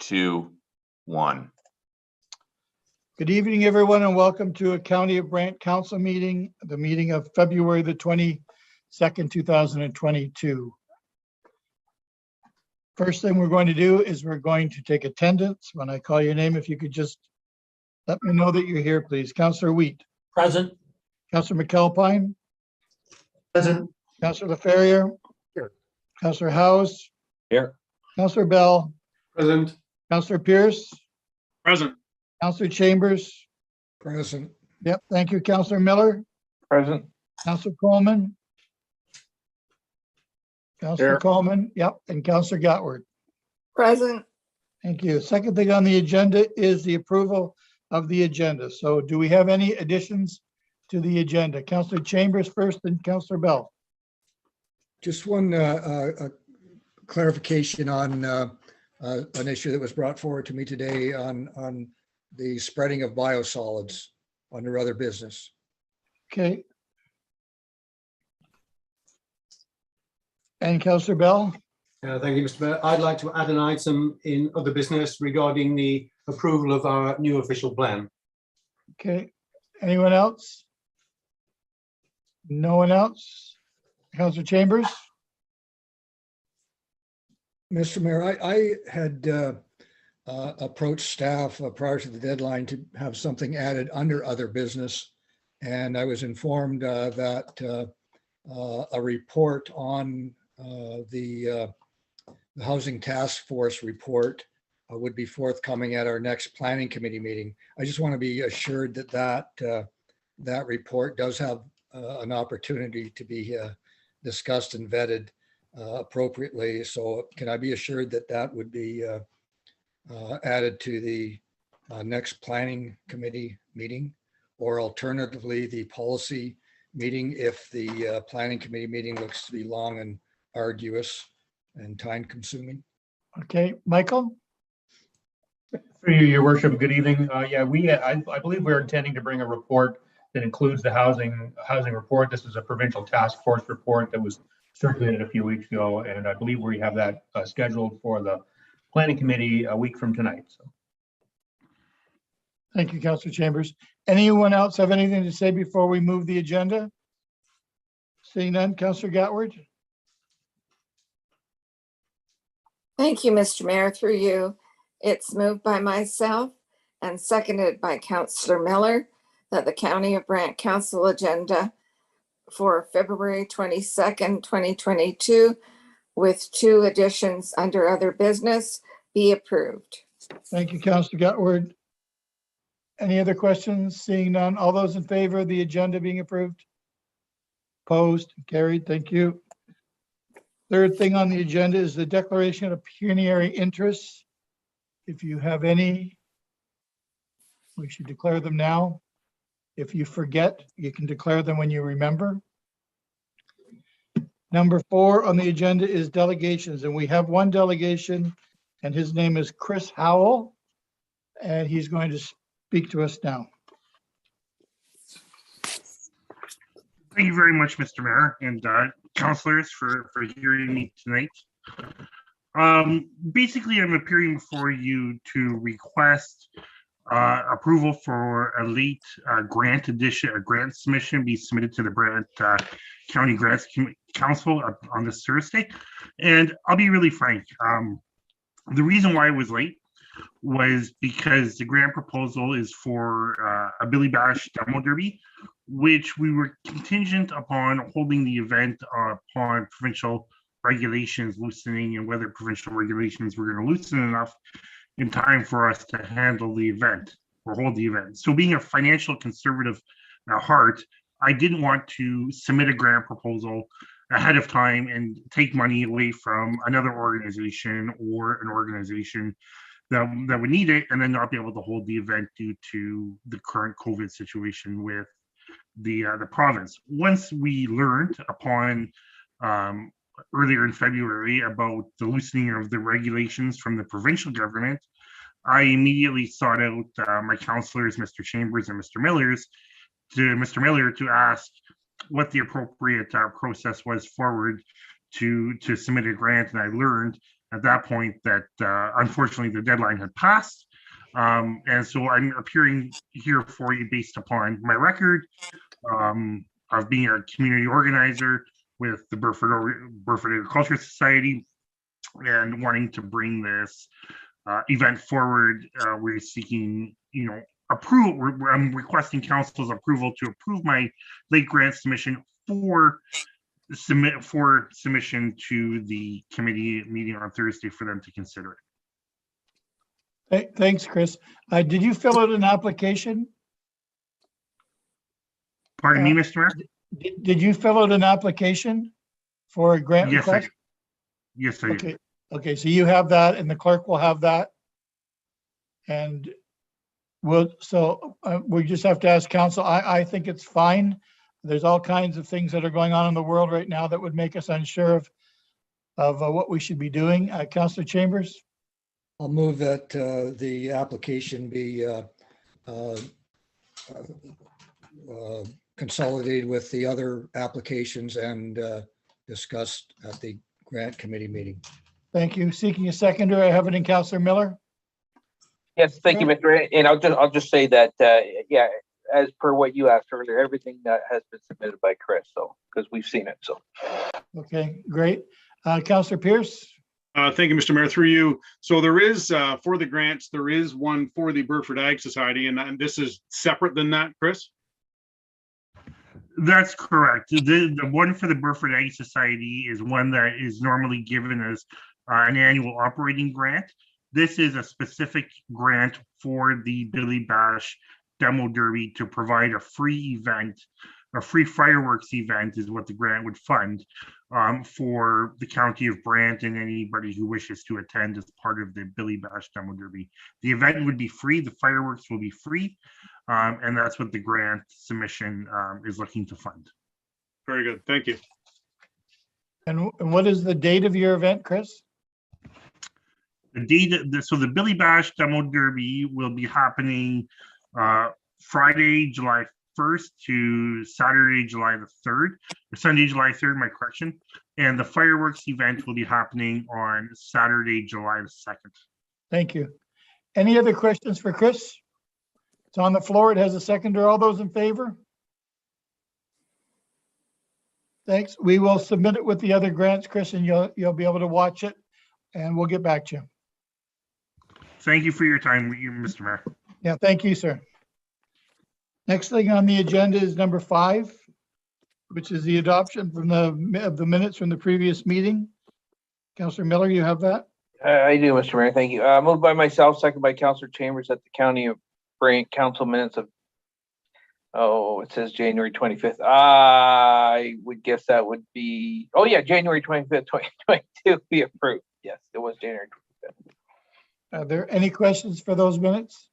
2, 1. Good evening, everyone, and welcome to a County of Brant Council meeting, the meeting of February the 22nd, 2022. First thing we're going to do is we're going to take attendance. When I call your name, if you could just let me know that you're here, please. Councillor Wheat. Present. Councillor McAlpine. Present. Councillor LaFerrier. Here. Councillor House. Here. Councillor Bell. Present. Councillor Pierce. Present. Councillor Chambers. Present. Yep, thank you. Councillor Miller. Present. Councillor Coleman. Councillor Here. Coleman, yep, and Councillor Gotward. Present. Thank you. Second thing on the agenda is the approval of the agenda. So do we have any additions to the agenda? Councillor Chambers first, and Councillor Bell. Just one clarification on an issue that was brought forward to me today on the spreading of biosolids under other business. Okay. And Councillor Bell? Thank you, Mr. Mayor. I'd like to add an item in other business regarding the approval of our new official plan. Okay. Anyone else? No one else? Councillor Chambers? Mr. Mayor, I had approached staff prior to the deadline to have something added under other business. And I was informed that a report on the Housing Task Force report would be forthcoming at our next planning committee meeting. I just want to be assured that that report does have an opportunity to be discussed and vetted appropriately. So can I be assured that that would be added to the next planning committee meeting, or alternatively the policy meeting if the planning committee meeting looks to be long and arduous and time consuming? Okay, Michael? Through you, Your Worship, good evening. Yeah, I believe we're intending to bring a report that includes the housing report. This is a provincial task force report that was circulated a few weeks ago, and I believe we have that scheduled for the planning committee a week from tonight. So. Thank you, Councillor Chambers. Anyone else have anything to say before we move the agenda? Seeing none, Councillor Gotward? Thank you, Mr. Mayor. Through you, it's moved by myself and seconded by Councillor Miller that the County of Brant Council agenda for February 22nd, 2022, with 2 additions under other business, be approved. Thank you, Councillor Gotward. Any other questions? Seeing none, all those in favor of the agenda being approved? Opposed? Carried. Thank you. Third thing on the agenda is the declaration of pecuniary interests. If you have any, we should declare them now. If you forget, you can declare them when you remember. Number 4 on the agenda is delegations, and we have one delegation, and his name is Chris Howell, and he's going to speak to us now. Thank you very much, Mr. Mayor and councilors for hearing me tonight. Basically, I'm appearing before you to request approval for a late grant submission be submitted to the Brant County Grants Council on this Thursday. And I'll be really frank. The reason why it was late was because the grant proposal is for a Billy Bash demo derby, which we were contingent upon holding the event upon provincial regulations loosening, and whether provincial regulations were going to loosen enough in time for us to handle the event or hold the event. So being a financial conservative at heart, I didn't want to submit a grant proposal ahead of time and take money away from another organization or an organization that would need it and then not be able to hold the event due to the current COVID situation with the province. Once we learned upon earlier in February about the loosening of the regulations from the provincial government, I immediately sought out my councillors, Mr. Chambers and Mr. Miller, to ask what the appropriate process was forward to submit a grant. And I learned at that point that unfortunately the deadline had passed. And so I'm appearing here for you based upon my record of being a community organizer with the Burford Agriculture Society and wanting to bring this event forward. We're seeking, approval. I'm requesting council's approval to approve my late grant submission for submission to the committee meeting on Thursday for them to consider it. Thanks, Chris. Did you fill out an application? Pardon me, Mr. Mayor? Did you fill out an application for a grant Yes, I request? did. Yes, I did. Okay, okay, so you have that and the clerk will have that. And we just have to ask council. I think it's fine. There's all kinds of things that are going on in the world right now that would make us unsure of what we should be doing. Councillor Chambers? I'll move that the application be consolidated with the other applications and discussed at the grant committee meeting. Thank you. Seeking a seconder, I have it in Councillor Miller. Yes, thank you, Mr. Ray. And I'll just say that, yeah, as per what you asked earlier, everything that has been submitted by Chris, so, because we've seen it, so. Okay, great. Councillor Pierce? Thank you, Mr. Mayor, through you. So there is, for the grants, there is one for the Burford Ag Society, and this is separate than that, Chris? That's correct. The one for the Burford Ag Society is one that is normally given as an annual operating grant. This is a specific grant for the Billy Bash Demo Derby to provide a free event, a free fireworks event is what the grant would fund for the county of Brant and anybody who wishes to attend as part of the Billy Bash Demo Derby. The event would be free, the fireworks will be free, and that's what the grant submission is looking to fund. Very good, thank you. And what is the date of your event, Chris? The date, so the Billy Bash Demo Derby will be happening Friday, July 1st to Saturday, July the 3rd, or Sunday, July 3rd, my correction. And the fireworks event will be happening on Saturday, July the 2nd. Thank you. Any other questions for Chris? It's on the floor. It has a seconder. All those in favor? Thanks. We will submit it with the other grants, Chris, and you'll be able to watch it, and we'll get back to you. Thank you for your time, Mr. Mayor. Yeah, thank you, sir. Next thing on the agenda is number 5, which is the adoption of the minutes from the previous meeting. Councillor Miller, you have that? I do, Mr. Mayor, thank you. Moved by myself, second by Councillor Chambers, that the County of Brant Council minutes of, it says January 25th. I would guess that would be, January 25th, 2022 be approved. Yes, it was January 25th. Are there any questions for those minutes?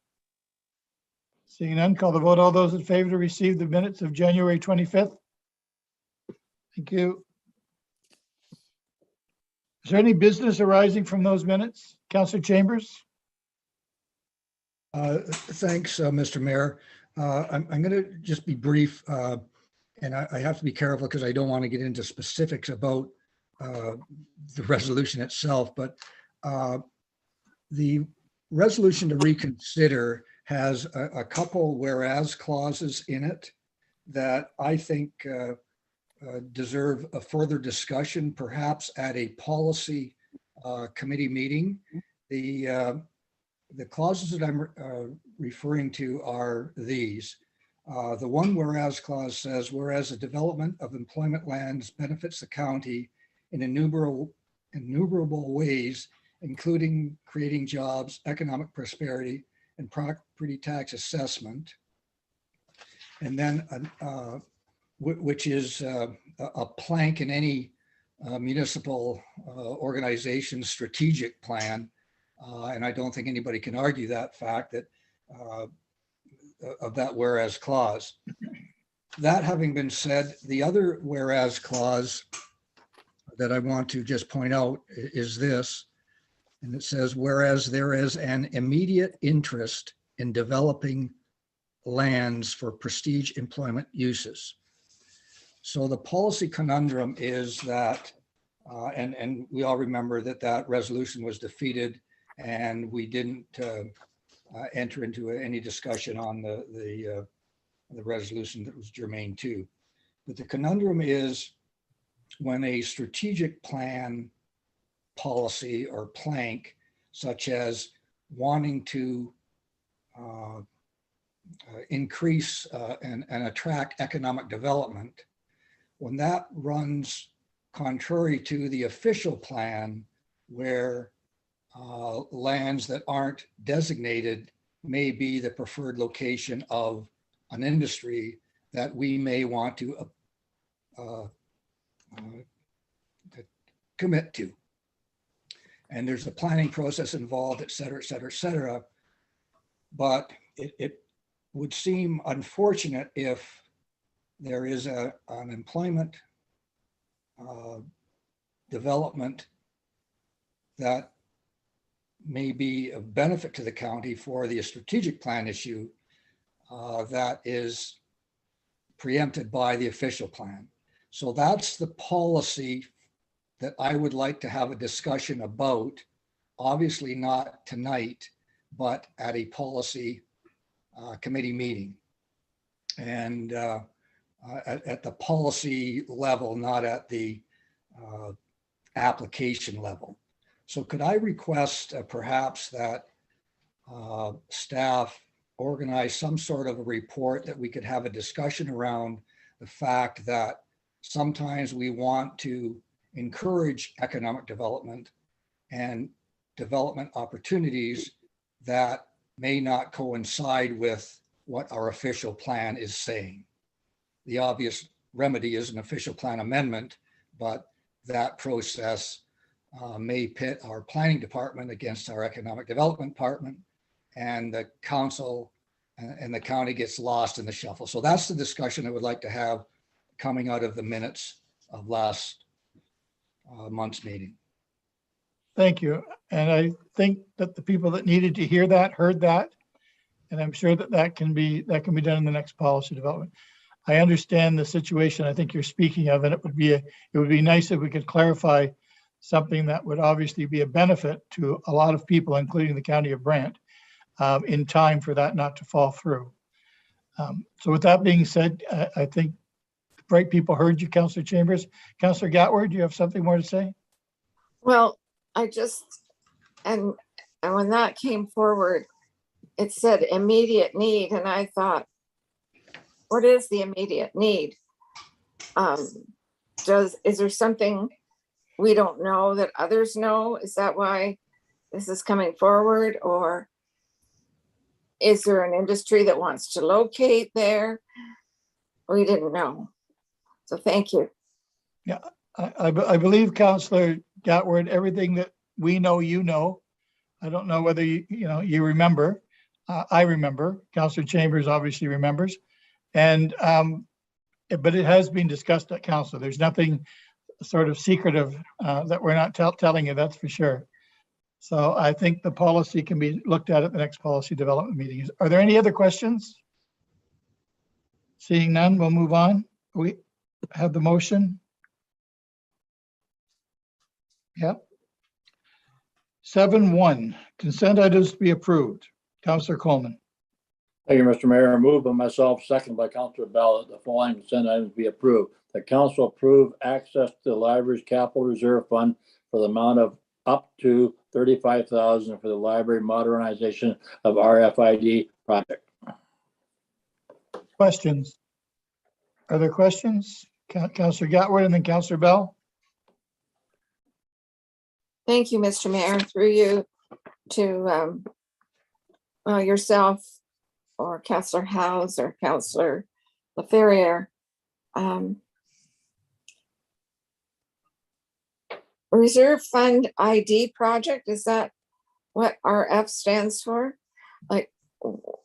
Seeing none, call the vote. All those in favor to receive the minutes of January 25th? Thank you. Is there any business arising from those minutes? Councillor Chambers? Thanks, Mr. Mayor. I'm going to just be brief, and I have to be careful because I don't want to get into specifics about the resolution itself, but the resolution to reconsider has a couple whereas clauses in it that I think deserve a further discussion, perhaps at a policy committee meeting. The clauses that I'm referring to are these. The one whereas clause says, whereas the development of employment lands benefits the county in innumerable ways, including creating jobs, economic prosperity, and property tax assessment. And then, which is a plank in any municipal organization's strategic plan. And I don't think anybody can argue that fact that of that whereas clause. That having been said, the other whereas clause that I want to just point out is this. And it says, whereas there is an immediate interest in developing lands for prestige employment uses. So the policy conundrum is that And we all remember that that resolution was defeated and we didn't enter into any discussion on the resolution that was germane to. But the conundrum is when a strategic plan, policy, or plank, such as wanting to increase and attract economic development, when that runs contrary to the official plan, where lands that aren't designated may be the preferred location of an industry that we may want to commit to. And there's a planning process involved, et cetera, et cetera, et cetera. But it would seem unfortunate if there is an employment development that may be of benefit to the county for the strategic plan issue that is preempted by the official plan. So that's the policy that I would like to have a discussion about, obviously not tonight, but at a policy committee meeting. And at the policy level, not at the application level. So could I request perhaps that staff organize some sort of a report that we could have a discussion around the fact that sometimes we want to encourage economic development and development opportunities that may not coincide with what our official plan is saying. The obvious remedy is an official plan amendment, but that process may pit our planning department against our economic development department, and the council and the county gets lost in the shuffle. So that's the discussion I would like to have coming out of the minutes of last month's meeting. Thank you. And I think that the people that needed to hear that heard that. And I'm sure that that can be done in the next policy development. I understand the situation I think you're speaking of, and it would be nice if we could clarify something that would obviously be a benefit to a lot of people, including the county of Brant, in time for that not to fall through. So with that being said, I think the bright people heard you, Councillor Chambers. Councillor Gatward, do you have something more to say? Well, and when that came forward, it said immediate need, and I thought, what is the immediate need? Is there something we don't know that others know? Is that why this is coming forward? Or is there an industry that wants to locate there? We didn't know. So thank you. Yeah, I believe, Councillor Gatward, everything that we know, you know. I don't know whether you remember. I remember. Councillor Chambers obviously remembers. And but it has been discussed at council. There's nothing sort of secretive that we're not telling you, that's for sure. So I think the policy can be looked at the next policy development meeting. Are there any other questions? Seeing none, we'll move on. We have the motion. Yep. 7.1, consent items to be approved. Councillor Coleman. Thank you, Mr. Mayor. Moved by myself, second by Councillor Bell, that the following consent items be approved. The council approve access to the library's capital reserve fund for the amount of up to $35,000 for the library modernization of RFID project. Questions? Are there questions? Councillor Gatward and then Councillor Bell. Thank you, Mr. Mayor, through you to yourself or Councillor Howes or Councillor LaFerriere. Reserve Fund ID project, is that what RF stands for? Like,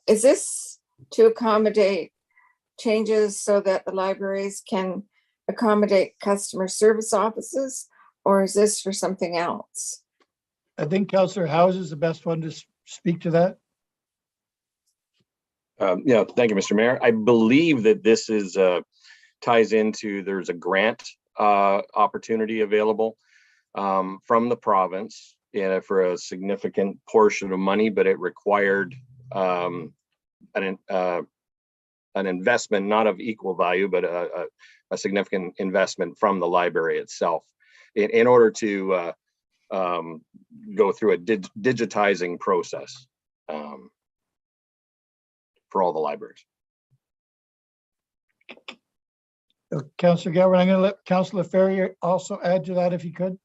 is this to accommodate changes so that the libraries can accommodate customer service offices, or is this for something else? I think Councillor Howes is the best one to speak to that. Yeah, thank you, Mr. Mayor. I believe that this is ties into, there's a grant opportunity available from the province for a significant portion of money, but it required an investment, not of equal value, but a significant investment from the library itself in order to go through a digitizing process for all the libraries. Councillor Galvin, I'm going to let Councillor Ferrier also add to that if you could.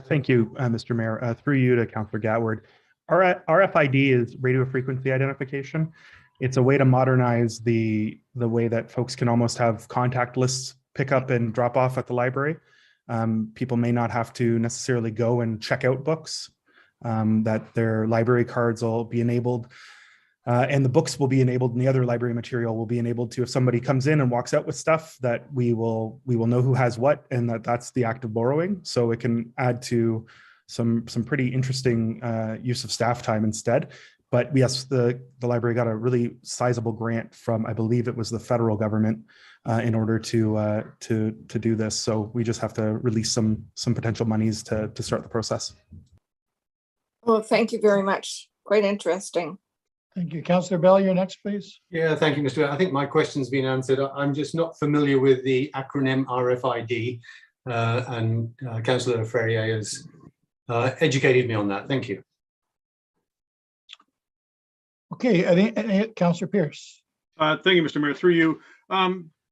Thank you, Mr. Mayor. Through you to Councillor Gatward. RFID is radio frequency identification. It's a way to modernize the way that folks can almost have contact lists pick up and drop off at the library. People may not have to necessarily go and check out books, that their library cards will be enabled. And the books will be enabled, and the other library material will be enabled to, if somebody comes in and walks out with stuff, that we will know who has what, and that's the act of borrowing. So it can add to some pretty interesting use of staff time instead. But yes, the library got a really sizable grant from, I believe it was the federal government, in order to do this. So we just have to release some potential monies to start the process. Well, thank you very much. Quite interesting. Thank you. Councillor Bell, you're next, please. Yeah, thank you, Mr. Mayor. I think my question's been answered. I'm just not familiar with the acronym RFID, and Councillor Ferrier has educated me on that. Thank you. Okay, I think Councillor Pierce. Thank you, Mr. Mayor, through you.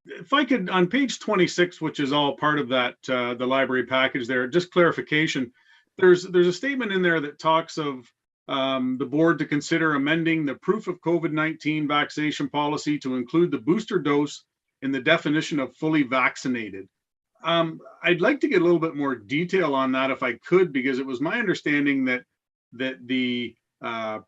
If I could, on page 26, which is all part of that, the library package there, just clarification. There's a statement in there that talks of the board to consider amending the proof of COVID-19 vaccination policy to include the booster dose in the definition of fully vaccinated. I'd like to get a little bit more detail on that if I could, because it was my understanding that the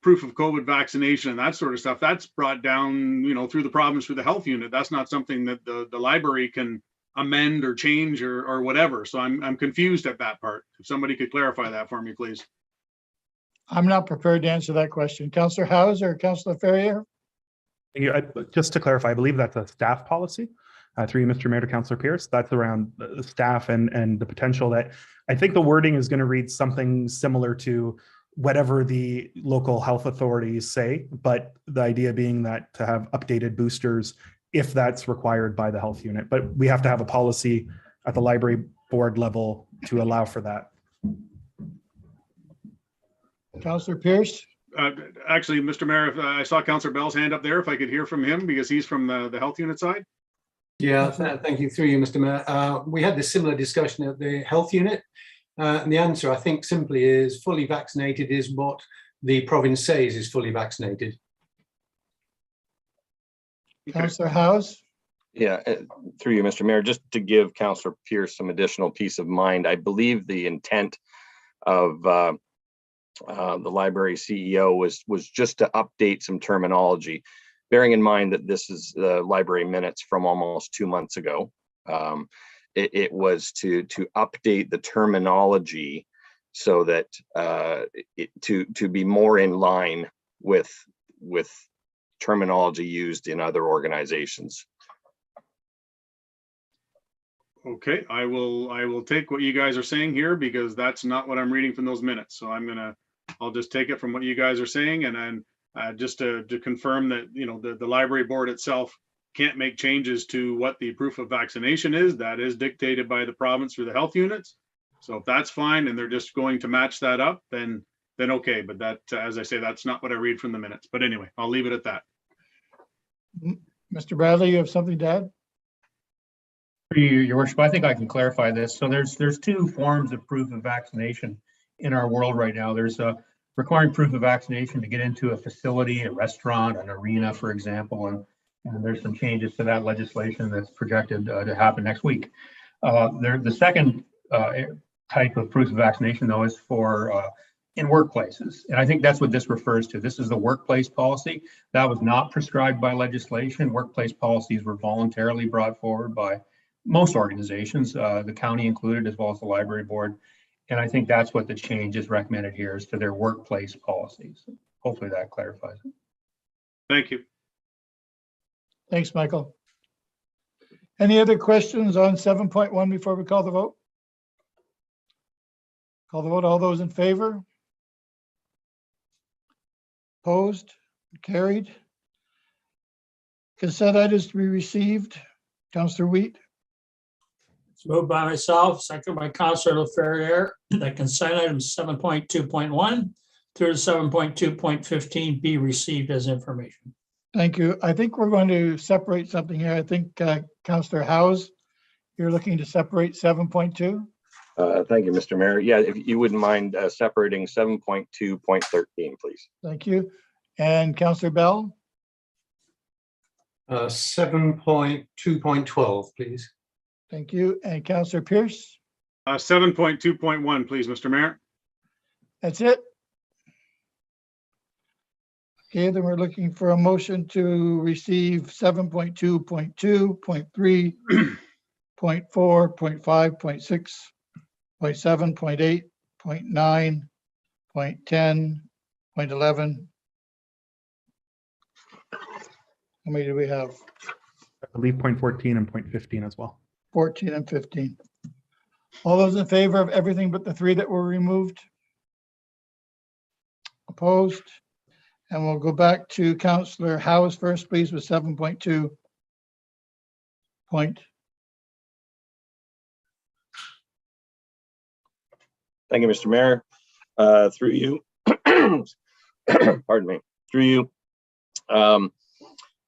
proof of COVID vaccination and that sort of stuff, that's brought down, through the province, through the health unit. That's not something that the library can amend or change or whatever. So I'm confused at that part. If somebody could clarify that for me, please. I'm not prepared to answer that question. Councillor Howes or Councillor Ferrier? Just to clarify, I believe that's a staff policy. Through you, Mr. Mayor, to Councillor Pierce. That's around the staff and the potential that I think the wording is going to read something similar to whatever the local health authorities say, but the idea being that to have updated boosters if that's required by the health unit. But we have to have a policy at the library board level to allow for that. Councillor Pierce? Actually, Mr. Mayor, I saw Councillor Bell's hand up there, if I could hear from him, because he's from the health unit side. Yeah, thank you. Through you, Mr. Mayor. We had this similar discussion at the health unit, and the answer, I think, simply is fully vaccinated is what the province says is fully vaccinated. Councillor Howes? Yeah, through you, Mr. Mayor, just to give Councillor Pierce some additional peace of mind, I believe the intent of the library CEO was just to update some terminology, bearing in mind that this is the library minutes from almost 2 months ago. It was to update the terminology so that to be more in line with terminology used in other organizations. Okay, I will take what you guys are saying here, because that's not what I'm reading from those minutes. So I'll just take it from what you guys are saying, and then just to confirm that, the library board itself can't make changes to what the proof of vaccination is. That is dictated by the province through the health units. So if that's fine and they're just going to match that up, then okay. But that, as I say, that's not what I read from the minutes. But anyway, I'll leave it at that. Mr. Bradley, you have something to add? Your worship, I think I can clarify this. So there's two forms of proof of vaccination in our world right now. There's requiring proof of vaccination to get into a facility, a restaurant, an arena, for example, and there's some changes to that legislation that's projected to happen next week. The second type of proof of vaccination, though, is for in workplaces, and I think that's what this refers to. This is the workplace policy that was not prescribed by legislation. Workplace policies were voluntarily brought forward by most organizations, the county included, as well as the library board. And I think that's what the change is recommended here, is to their workplace policies. Hopefully that clarifies it. Thank you. Thanks, Michael. Any other questions on 7.1 before we call the vote? Call the vote. All those in favor? Opposed? Carried. Consent items to be received. Counselor Wheat. It's moved by myself, second by Councillor LaFerriere, that consent items 7.2.1 through 7.2.15 be received as information. Thank you. I think we're going to separate something here. I think Counselor Howes, you're looking to separate 7.2. Thank you, Mr. Mayor. Yeah, if you wouldn't mind separating 7.2.13, please. Thank you. And Counselor Bell. 7.2.12, please. Thank you. And Counselor Pierce. 7.2.1, please, Mr. Mayor. That's it. Okay, then we're looking for a motion to receive 7.2.2, 0.3, 0.4, 0.5, 0.6, 0.7, 0.8, 0.9, 0.10, 0.11. How many do we have? I believe 0.14 and 0.15 as well. 14 and 15. All those in favor of everything but the three that were removed? Opposed? And we'll go back to Councillor Howes first, please, with 7.2. Point. Thank you, Mr. Mayor. Through you, pardon me, through you. I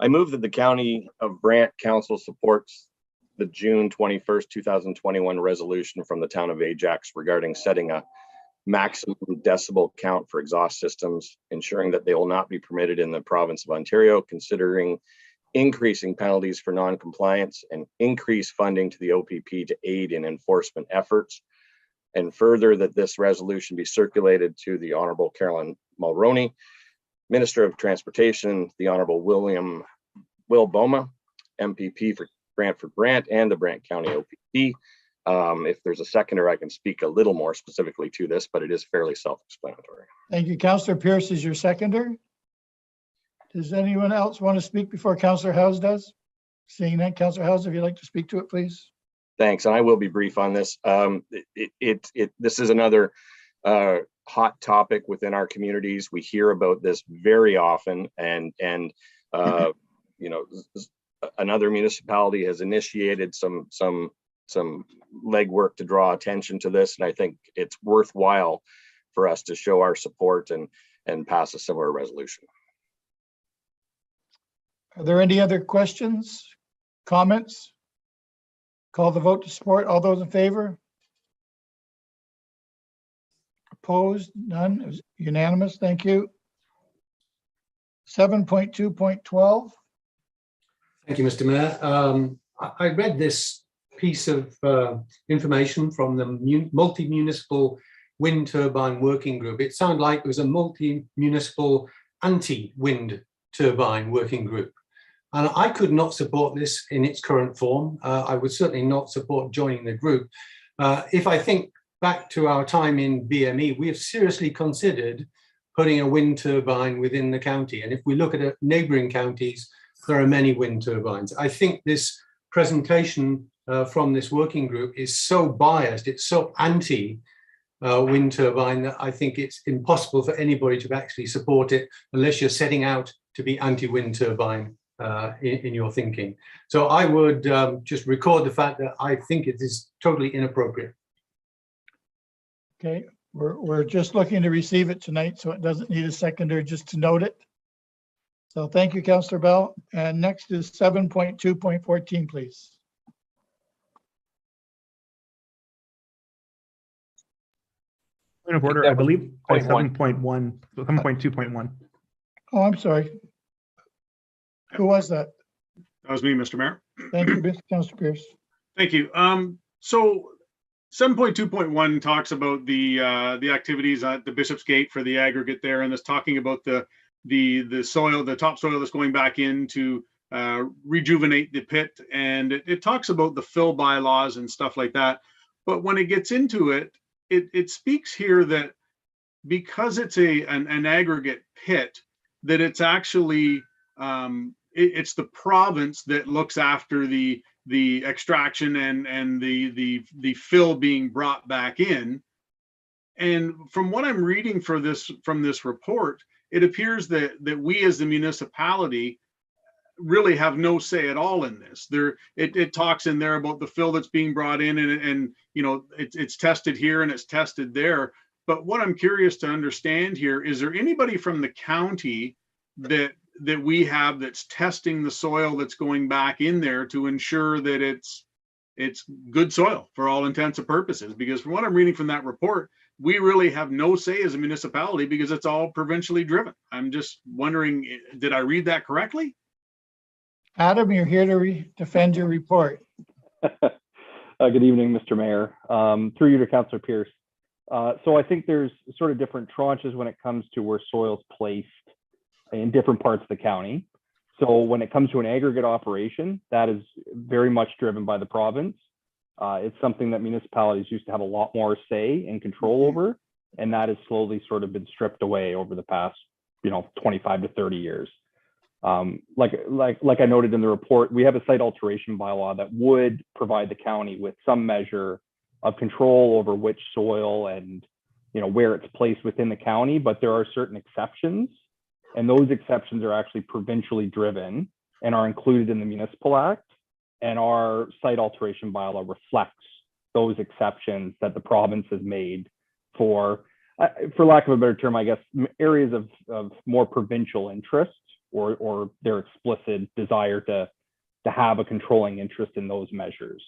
move that the County of Brant Council supports the June 21st, 2021 resolution from the town of Ajax regarding setting a maximum decibel count for exhaust systems, ensuring that they will not be permitted in the province of Ontario, considering increasing penalties for non-compliance and increase funding to the OPP to aid in enforcement efforts. And further, that this resolution be circulated to the Honorable Carolyn Mulroney, Minister of Transportation, the Honorable Will Boma, MPP for Brant and the Brant County OPP. If there's a seconder, I can speak a little more specifically to this, but it is fairly self-explanatory. Thank you. Councillor Pierce is your seconder. Does anyone else want to speak before Councillor Howes does? Seeing that, Councillor Howes, if you'd like to speak to it, please. Thanks, and I will be brief on this. This is another hot topic within our communities. We hear about this very often, and you know, another municipality has initiated some legwork to draw attention to this, and I think it's worthwhile for us to show our support and pass a similar resolution. Are there any other questions, comments? Call the vote to support. All those in favor? Opposed? None. It was unanimous. Thank you. 7.2.12. Thank you, Mr. Mayor. I read this piece of information from the multi-municipal wind turbine working group. It sounded like it was a multi-municipal anti-wind turbine working group. And I could not support this in its current form. I would certainly not support joining the group. If I think back to our time in BME, we have seriously considered putting a wind turbine within the county. And if we look at neighboring counties, there are many wind turbines. I think this presentation from this working group is so biased, it's so anti wind turbine that I think it's impossible for anybody to actually support it unless you're setting out to be anti-wind turbine in your thinking. So I would just record the fact that I think it is totally inappropriate. Okay, we're just looking to receive it tonight, so it doesn't need a seconder, just to note it. So thank you, Councillor Bell. And next is 7.2.14, please. Point of order, I believe by 7.1. 7.2.1. Oh, I'm sorry. Who was that? That was me, Mr. Mayor. Thank you, Councillor Pierce. Thank you. So 7.2.1 talks about the activities at the Bishopsgate for the aggregate there, and it's talking about the soil, the topsoil that's going back in to rejuvenate the pit, and it talks about the fill bylaws and stuff like that. But when it gets into it, it speaks here that because it's an aggregate pit, that it's actually it's the province that looks after the extraction and the fill being brought back in. And from what I'm reading from this report, it appears that we as the municipality really have no say at all in this. It talks in there about the fill that's being brought in, and it's tested here and it's tested there. But what I'm curious to understand here, is there anybody from the county that we have that's testing the soil that's going back in there to ensure that it's good soil for all intents and purposes? Because from what I'm reading from that report, we really have no say as a municipality because it's all provincially driven. I'm just wondering, did I read that correctly? Adam, you're here to defend your report. Good evening, Mr. Mayor. Through you to Councillor Pierce. So I think there's sort of different tranches when it comes to where soil's placed in different parts of the county. So when it comes to an aggregate operation, that is very much driven by the province. It's something that municipalities used to have a lot more say and control over, and that has slowly sort of been stripped away over the past, 25 to 30 years. Like I noted in the report, we have a site alteration bylaw that would provide the county with some measure of control over which soil and where it's placed within the county, but there are certain exceptions, and those exceptions are actually provincially driven and are included in the Municipal Act, and our site alteration bylaw reflects those exceptions that the province has made for lack of a better term, I guess, areas of more provincial interest, or their explicit desire to have a controlling interest in those measures.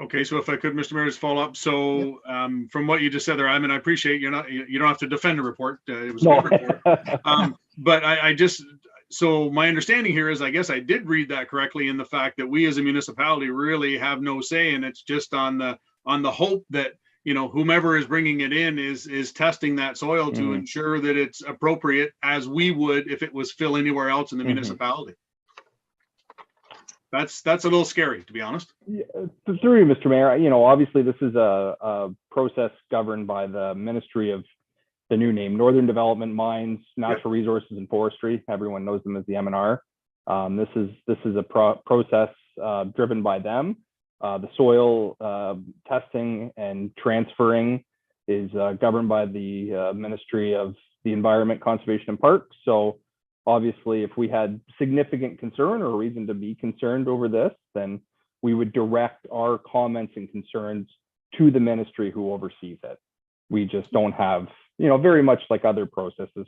Okay, so if I could, Mr. Mayor, just follow up. So from what you just said there, I mean, I appreciate you don't have to defend the report. It was a good report. But I just, so my understanding here is, I guess I did read that correctly in the fact that we as a municipality really have no say, and it's just on the hope that whomever is bringing it in is testing that soil to ensure that it's appropriate, as we would if it was fill anywhere else in the municipality. That's a little scary, to be honest. Yeah, through you, Mr. Mayor, obviously this is a process governed by the Ministry of the new name, Northern Development, Mines, Natural Resources and Forestry. Everyone knows them as the MNR. This is a process driven by them. The soil testing and transferring is governed by the Ministry of the Environment, Conservation and Parks. So obviously, if we had significant concern or reason to be concerned over this, then we would direct our comments and concerns to the ministry who oversees it. We just don't have, very much like other processes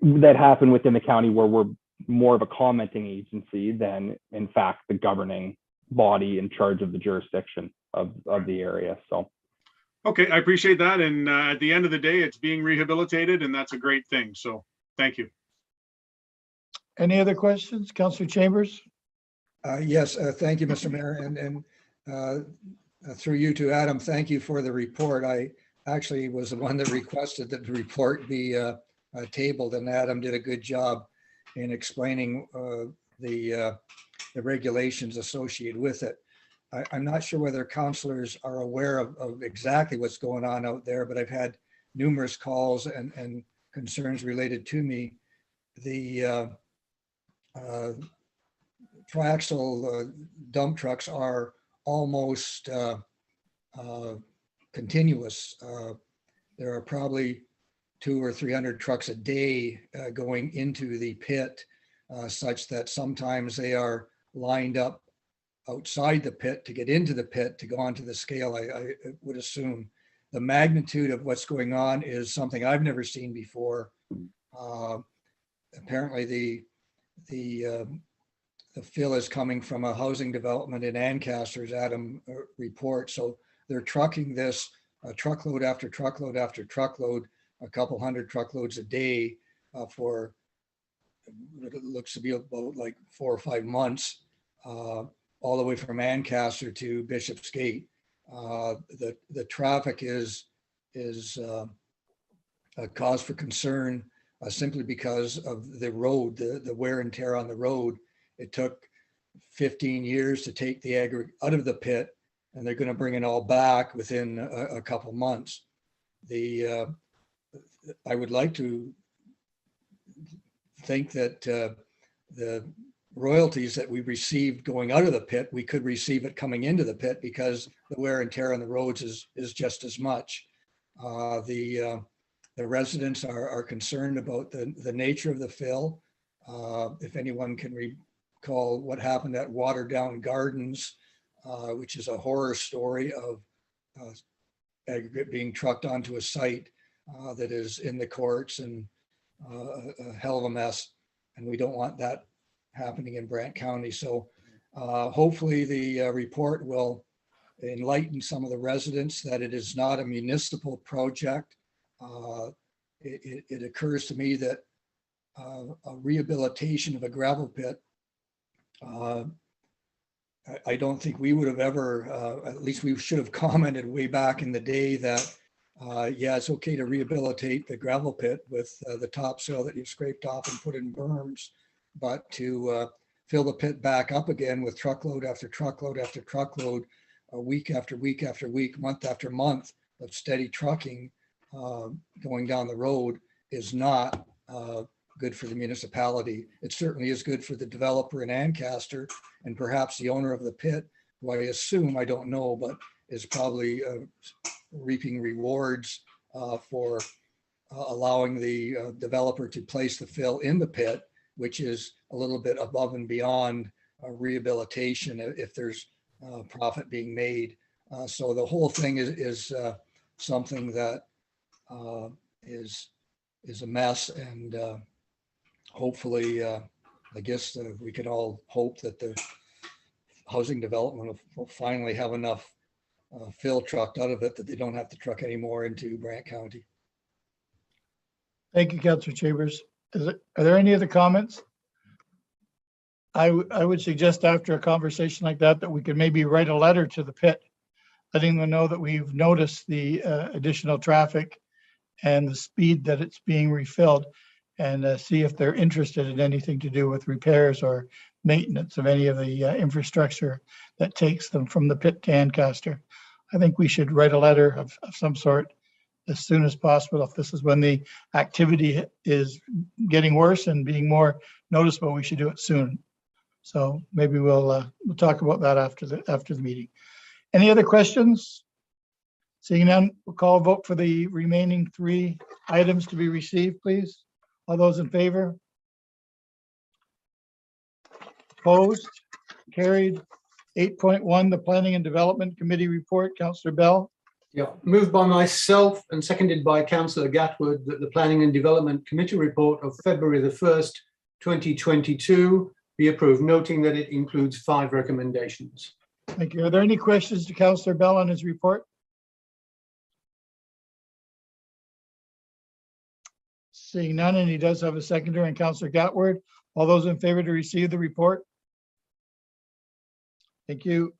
that happen within the county, where we're more of a commenting agency than, in fact, the governing body in charge of the jurisdiction of the area. So. Okay, I appreciate that. And at the end of the day, it's being rehabilitated, and that's a great thing. So thank you. Any other questions? Councillor Chambers? Yes, thank you, Mr. Mayor. And through you to Adam, thank you for the report. I actually was the one that requested that the report be tabled, and Adam did a good job in explaining the regulations associated with it. I'm not sure whether councillors are aware of exactly what's going on out there, but I've had numerous calls and concerns related to me. The triaxle dump trucks are almost continuous. There are probably 200 or 300 trucks a day going into the pit, such that sometimes they are lined up outside the pit to get into the pit to go onto the scale. I would assume the magnitude of what's going on is something I've never seen before. Apparently the fill is coming from a housing development in Ancaster's Adam report. So they're trucking this truckload after truckload after truckload, a couple hundred truckloads a day for it looks to be about like 4 or 5 months, all the way from Ancaster to Bishop's Gate. The traffic is a cause for concern simply because of the road, the wear and tear on the road. It took 15 years to take the aggregate out of the pit, and they're going to bring it all back within a couple months. I would like to think that the royalties that we received going out of the pit, we could receive it coming into the pit because the wear and tear on the roads is just as much. The residents are concerned about the nature of the fill. If anyone can recall what happened at Waterdown Gardens, which is a horror story of aggregate being trucked onto a site that is in the courts and a hell of a mess. And we don't want that happening in Brant County. So hopefully the report will enlighten some of the residents that it is not a municipal project. It occurs to me that a rehabilitation of a gravel pit, I don't think we would have ever, at least we should have commented way back in the day that, yeah, it's okay to rehabilitate the gravel pit with the topsoil that you've scraped off and put in berms, but to fill the pit back up again with truckload after truckload after truckload, week after week after week, month after month of steady trucking going down the road is not good for the municipality. It certainly is good for the developer in Ancaster and perhaps the owner of the pit, who I assume, I don't know, but is probably reaping rewards for allowing the developer to place the fill in the pit, which is a little bit above and beyond rehabilitation if there's profit being made. So the whole thing is something that is a mess, and hopefully, I guess we could all hope that the housing development will finally have enough fill trucked out of it that they don't have to truck anymore into Brant County. Thank you, Councillor Chambers. Are there any other comments? I would suggest after a conversation like that we could maybe write a letter to the pit, letting them know that we've noticed the additional traffic and the speed that it's being refilled, and see if they're interested in anything to do with repairs or maintenance of any of the infrastructure that takes them from the pit to Ancaster. I think we should write a letter of some sort as soon as possible. If this is when the activity is getting worse and being more noticeable, we should do it soon. So maybe we'll talk about that after the meeting. Any other questions? Seeing none, we'll call a vote for the remaining 3 items to be received, please. All those in favor? Opposed? Carried. 8.1, the Planning and Development Committee report. Councillor Bell. Yeah, moved by myself and seconded by Councillor Gatwood that the Planning and Development Committee report of February the 1st, 2022 be approved, noting that it includes 5 recommendations. Thank you. Are there any questions to Councillor Bell on his report? Seeing none, and he does have a seconder, and Councillor Gatwood. All those in favor to receive the report? Thank you.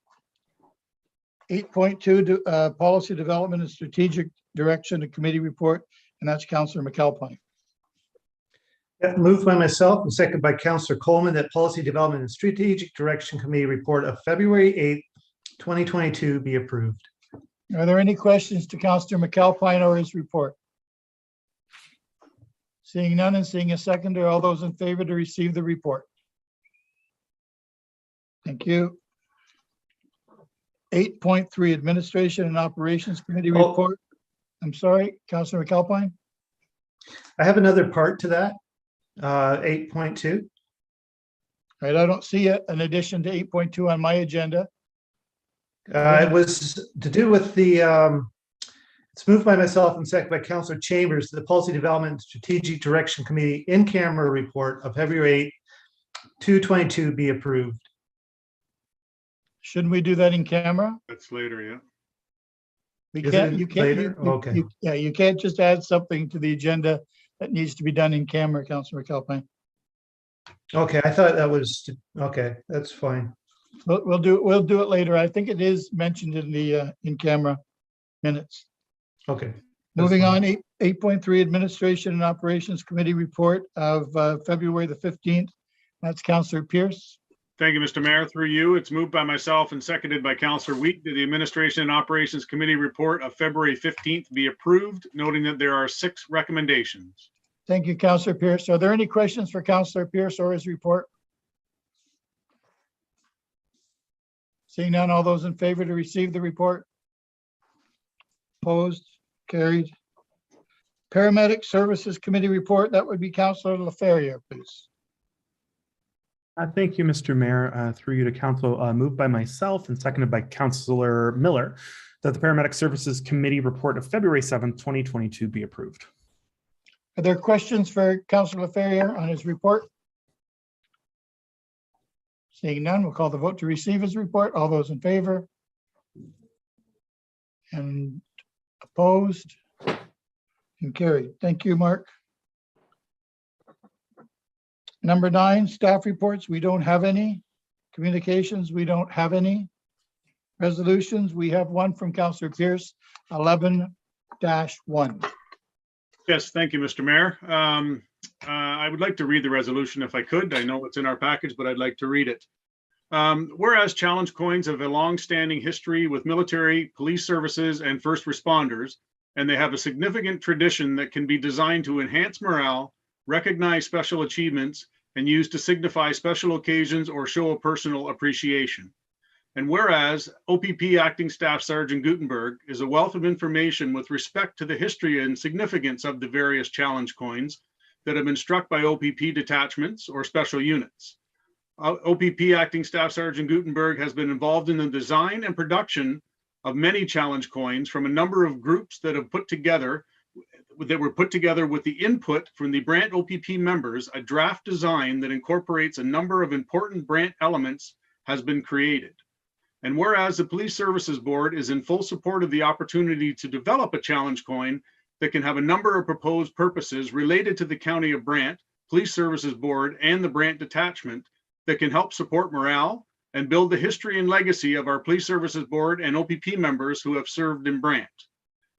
8.2, Policy Development and Strategic Direction and Committee report, and that's Councillor McAlpine. Yeah, moved by myself and seconded by Councillor Coleman that Policy Development and Strategic Direction Committee report of February 8th, 2022 be approved. Are there any questions to Councillor McAlpine or his report? Seeing none and seeing a seconder, all those in favor to receive the report? Thank you. 8.3, Administration and Operations Committee report. I'm sorry, Councillor McAlpine. I have another part to that. 8.2. Right, I don't see an addition to 8.2 on my agenda. It was to do with the, it's moved by myself and seconded by Councillor Chambers, the Policy Development and Strategic Direction Committee in-camera report of February 8th, 2022 be approved. Shouldn't we do that in camera? That's later, yeah. We Is can't, it you can't, later? Okay. yeah, you can't just add something to the agenda that needs to be done in camera, Councillor McAlpine. Okay, I thought that was, okay, that's fine. We'll do it later. I think it is mentioned in the in-camera minutes. Okay. Moving on, 8.3, Administration and Operations Committee report of February the 15th. That's Councillor Pierce. Thank you, Mr. Mayor. Through you, it's moved by myself and seconded by Councillor Week that the Administration and Operations Committee report of February 15th be approved, noting that there are 6 recommendations. Thank you, Councillor Pierce. Are there any questions for Councillor Pierce or his report? Seeing none, all those in favor to receive the report? Opposed, carried. Paramedic Services Committee report, that would be Councillor Laferriere, please. Thank you, Mr. Mayor. Through you to council, moved by myself and seconded by Councillor Miller, that the Paramedic Services Committee report of February 7th, 2022 be approved. Are there questions for Councillor Laferriere on his report? Seeing none, we'll call the vote to receive his report. All those in favor? And opposed? And carried. Thank you, Mark. Number 9, staff reports. We don't have any. Communications, we don't have any. Resolutions, we have one from Councillor Pierce, 11-1. Yes, thank you, Mr. Mayor. I would like to read the resolution if I could. I know it's in our package, but I'd like to read it. Whereas challenge coins have a long-standing history with military, police services, and first responders, and they have a significant tradition that can be designed to enhance morale, recognize special achievements, and used to signify special occasions or show a personal appreciation. And whereas OPP Acting Staff Sergeant Gutenberg is a wealth of information with respect to the history and significance of the various challenge coins that have been struck by OPP detachments or special units. OPP Acting Staff Sergeant Gutenberg has been involved in the design and production of many challenge coins from a number of groups that were put together with the input from the Brant OPP members. A draft design that incorporates a number of important Brant elements has been created. And whereas the Police Services Board is in full support of the opportunity to develop a challenge coin that can have a number of proposed purposes related to the County of Brant, Police Services Board, and the Brant Detachment that can help support morale and build the history and legacy of our Police Services Board and OPP members who have served in Brant.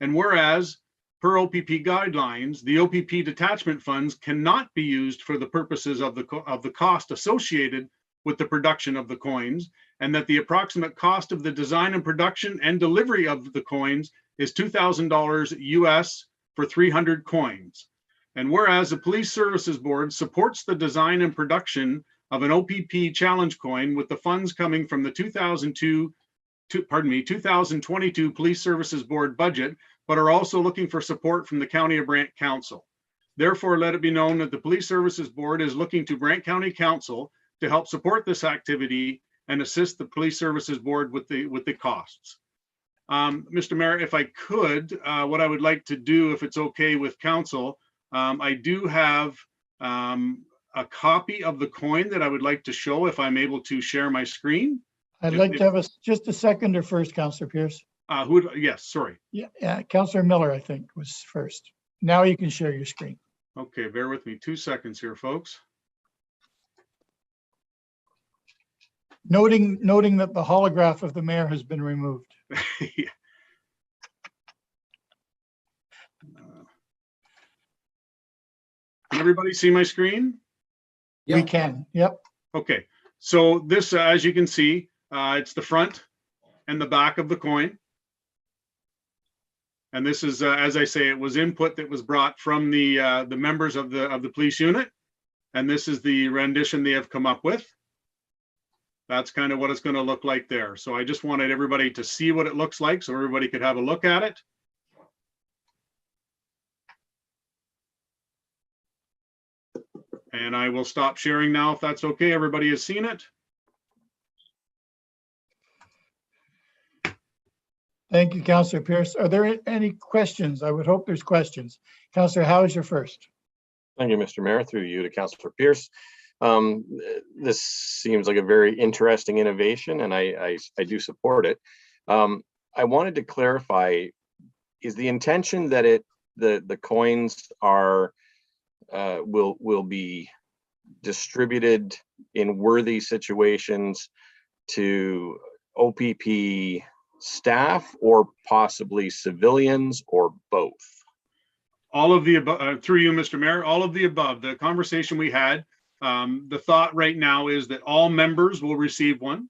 And whereas, per OPP guidelines, the OPP detachment funds cannot be used for the purposes of the cost associated with the production of the coins, and that the approximate cost of the design and production and delivery of the coins is $2,000 US for 300 coins. And whereas the Police Services Board supports the design and production of an OPP challenge coin with the funds coming from the 2022 Police Services Board budget, but are also looking for support from the County of Brant Council. Therefore, let it be known that the Police Services Board is looking to Brant County Council to help support this activity and assist the Police Services Board with the costs. Mr. Mayor, if I could, what I would like to do, if it's okay with council, I do have a copy of the coin that I would like to show if I'm able to share my screen. I'd like to have just a seconder first, Councillor Pierce. Yes, sorry. Yeah, Councillor Miller, I think, was first. Now you can share your screen. Okay, bear with me 2 seconds here, folks. Noting that the holograph of the mayor has been removed. Yeah. Can everybody see my screen? We can, yep. Okay, so this, as you can see, it's the front and the back of the coin. And this is, as I say, it was input that was brought from the members of the police unit. And this is the rendition they have come up with. That's kind of what it's going to look like there. So I just wanted everybody to see what it looks like so everybody could have a look at it. And I will stop sharing now if that's okay. Everybody has seen it. Thank you, Councillor Pierce. Are there any questions? I would hope there's questions. Councillor Howe is your first. Thank you, Mr. Mayor. Through you to Councillor Pierce. This seems like a very interesting innovation, and I do support it. I wanted to clarify: is the intention that the coins are will be distributed in worthy situations to OPP staff or possibly civilians, or both? All of the above. Through you, Mr. Mayor, all of the above. The conversation we had, the thought right now is that all members will receive one.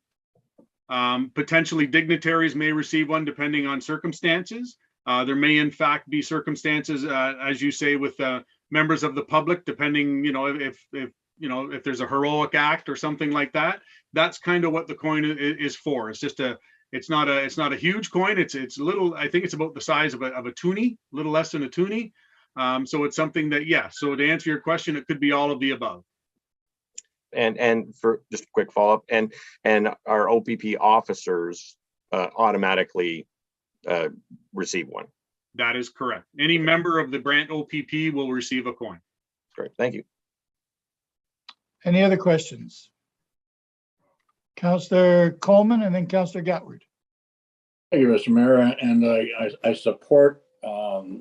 Potentially dignitaries may receive one depending on circumstances. There may in fact be circumstances, as you say, with members of the public, depending, if if there's a heroic act or something like that, that's kind of what the coin is for. It's just it's not a huge coin. It's little, I think it's about the size of a toonie, a little less than a toonie. So it's something that, yeah. So to answer your question, it could be all of the above. And for just a quick follow-up, and our OPP officers automatically receive one. That is correct. Any member of the Brant OPP will receive a coin. Great, thank you. Any other questions? Councillor Coleman and then Councillor Gatward. Thank you, Mr. Mayor, and I support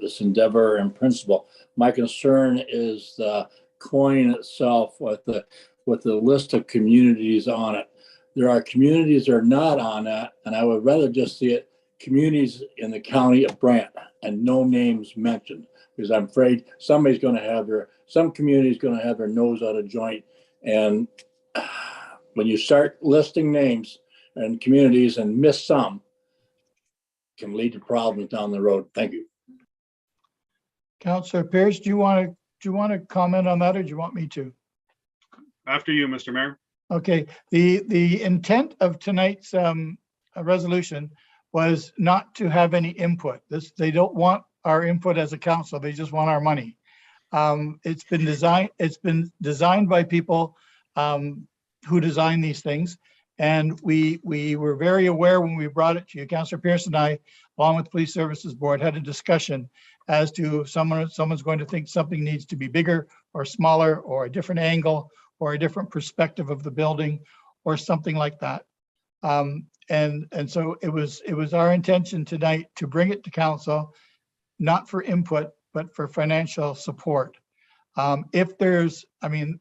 this endeavor in principle. My concern is the coin itself with the list of communities on it. There are communities that are not on that, and I would rather just see it communities in the county of Brant and no names mentioned, because I'm afraid somebody's going to have some community's going to have their nose out of joint. And when you start listing names and communities and miss some, can lead to problems down the road. Thank you. Councillor Pierce, do you want to comment on that, or do you want me to? After you, Mr. Mayor. Okay, the intent of tonight's resolution was not to have any input. They don't want our input as a council. They just want our money. It's been designed by people who design these things. And we were very aware when we brought it to you. Councillor Pierce and I, along with the Police Services Board, had a discussion as to someone's going to think something needs to be bigger or smaller or a different angle or a different perspective of the building or something like that. And so it was our intention tonight to bring it to council, not for input, but for financial support. If there's a name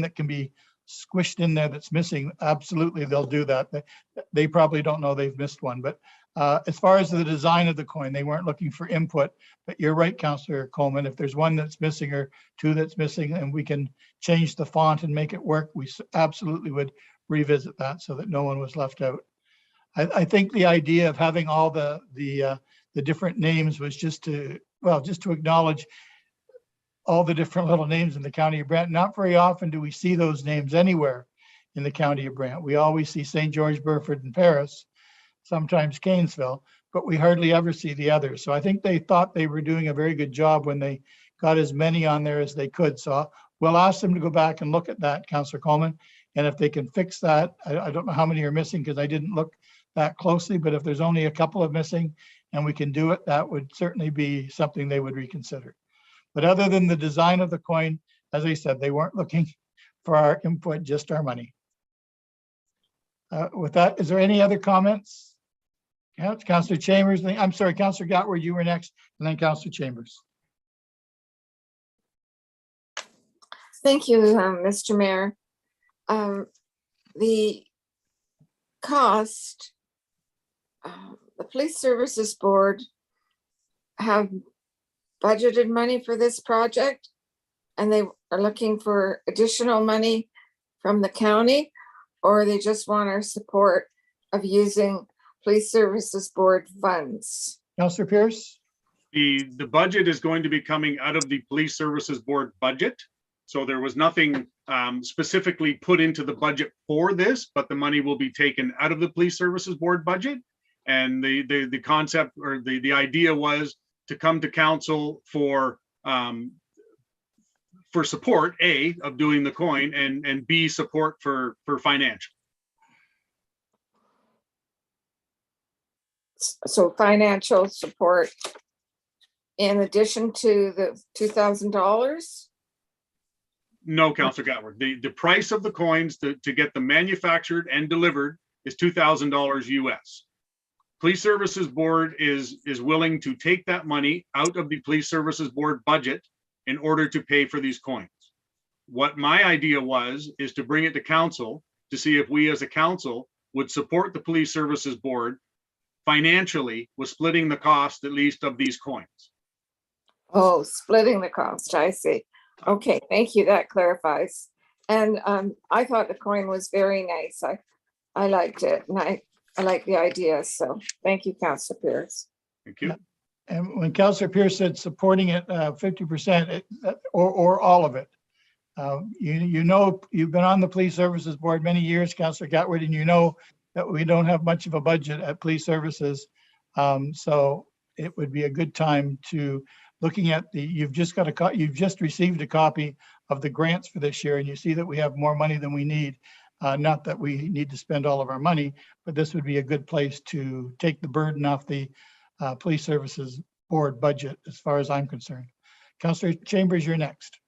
that can be squished in there that's missing, absolutely they'll do that. They probably don't know they've missed one. But as far as the design of the coin, they weren't looking for input. But you're right, Councillor Coleman, if there's one that's missing or two that's missing and we can change the font and make it work, we absolutely would revisit that so that no one was left out. I think the idea of having all the different names was just to acknowledge all the different little names in the county of Brant. Not very often do we see those names anywhere in the county of Brant. We always see St. George, Burford, and Paris, sometimes Canesville, but we hardly ever see the others. So I think they thought they were doing a very good job when they got as many on there as they could. So we'll ask them to go back and look at that, Councillor Coleman. And if they can fix that, I don't know how many are missing because I didn't look that closely, but if there's only a couple of missing and we can do it, that would certainly be something they would reconsider. But other than the design of the coin, as I said, they weren't looking for our input, just our money. With that, is there any other comments? Councillor Chambers, I'm sorry, Councillor Gatward, you were next, and then Councillor Chambers. Thank you, Mr. Mayor. The cost, the Police Services Board have budgeted money for this project, and they are looking for additional money from the county, or they just want our support of using Police Services Board funds. Councillor Pierce? The budget is going to be coming out of the Police Services Board budget. So there was nothing specifically put into the budget for this, but the money will be taken out of the Police Services Board budget. And the concept or the idea was to come to council for support, A, of doing the coin, and B, support for financial. So financial support in addition to the $2,000? No, Councillor Gatward. The price of the coins to get them manufactured and delivered is $2,000 US. Police Services Board is willing to take that money out of the Police Services Board budget in order to pay for these coins. What my idea is to bring it to council to see if we as a council would support the Police Services Board financially with splitting the cost at least of these coins. Oh, splitting the cost, I see. Okay, thank you, that clarifies. And I thought the coin was very nice. I liked it, and I like the idea, so thank you, Councillor Pierce. Thank you. And when Councillor Pierce said supporting it 50% or all of it, You know, you've been on the Police Services Board many years, Councillor Gatwood, and you know that we don't have much of a budget at Police Services. So it would be a good time to looking at you've just received a copy of the grants for this year, and you see that we have more money than we need. Not that we need to spend all of our money, but this would be a good place to take the burden off the Police Services Board budget, as far as I'm concerned. Councillor Chambers, you're next.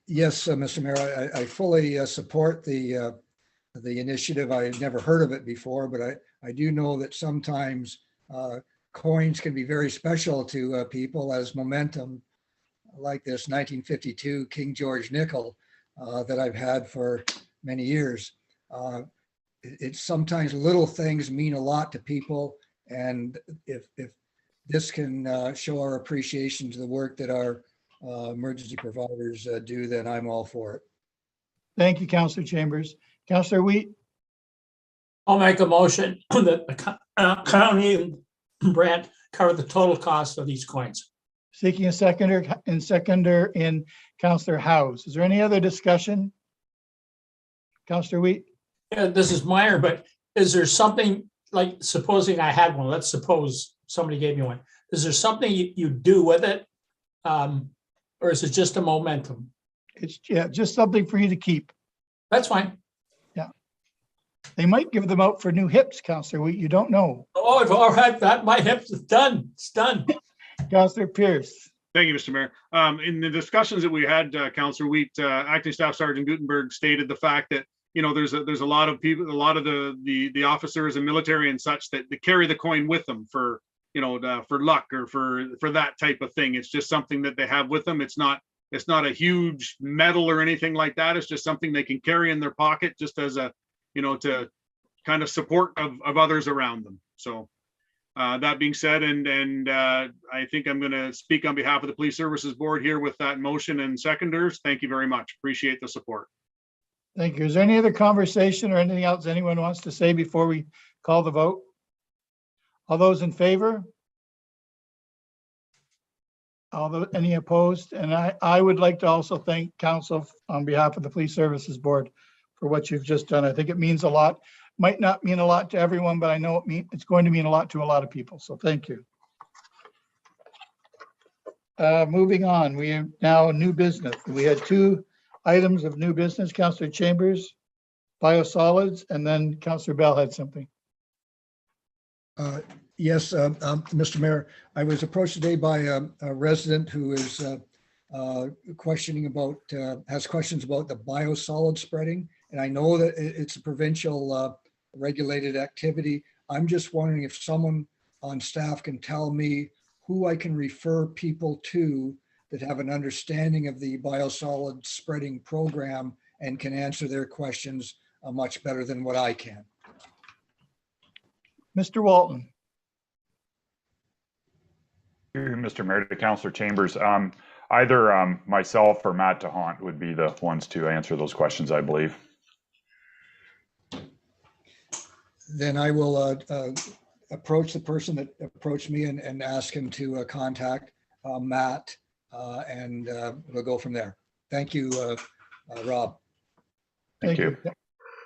Yes, Mr. Mayor, I fully support the initiative. I had never heard of it before, but I do know that sometimes coins can be very special to people as momentum, like this 1952 King George nickel that I've had for many years. It's sometimes little things mean a lot to people, and if this can show our appreciation to the work that our emergency providers do, then I'm all for it. Thank you, Councillor Chambers. Councillor Wheat. I'll make a motion that the county and Brant cover the total cost of these coins. Seeking a seconder in Councillor House. Is there any other discussion? Councillor Wheat. Yeah, this is minor, but is there something, like, supposing I had one, let's suppose somebody gave me one. Is there something you do with it? Or is it just a momentum? It's just something for you to keep. That's fine. Yeah. They might give them out for new hips, Councillor Wheat. You don't know. Oh, all right, that my hips is done. It's done. Councillor Pierce. Thank you, Mr. Mayor. In the discussions that we had, Councillor Wheat, Acting Staff Sergeant Gutenberg stated the fact that, you know, there's a lot of people, a lot of the officers and military and such that carry the coin with them for, you know, for luck or for that type of thing. It's just something that they have with them. It's not a huge medal or anything like that. It's just something they can carry in their pocket, just as a, you know, to kind of support of others around them. So that being said, and I think I'm going to speak on behalf of the Police Services Board here with that motion and seconders. Thank you very much. Appreciate the support. Thank you. Is there any other conversation or anything else anyone wants to say before we call the vote? All those in favor? Any opposed? And I would like to also thank council on behalf of the Police Services Board for what you've just done. I think it means a lot. Might not mean a lot to everyone, but I know it's going to mean a lot to a lot of people. So thank you. Moving on, we have now new business. We had 2 items of new business. Councillor Chambers, biosolids, and then Councillor Bell had something. Yes, Mr. Mayor, I was approached today by a resident who is has questions about the biosolid spreading. And I know that it's a provincial regulated activity. I'm just wondering if someone on staff can tell me who I can refer people to that have an understanding of the biosolid spreading program and can answer their questions much better than what I can. Mr. Walton. Mr. Mayor, to Councillor Chambers, either myself or Matt DeHont would be the ones to answer those questions, I believe. Then I will approach the person that approached me and ask him to contact Matt, and we'll go from there. Thank you, Rob. Thank you.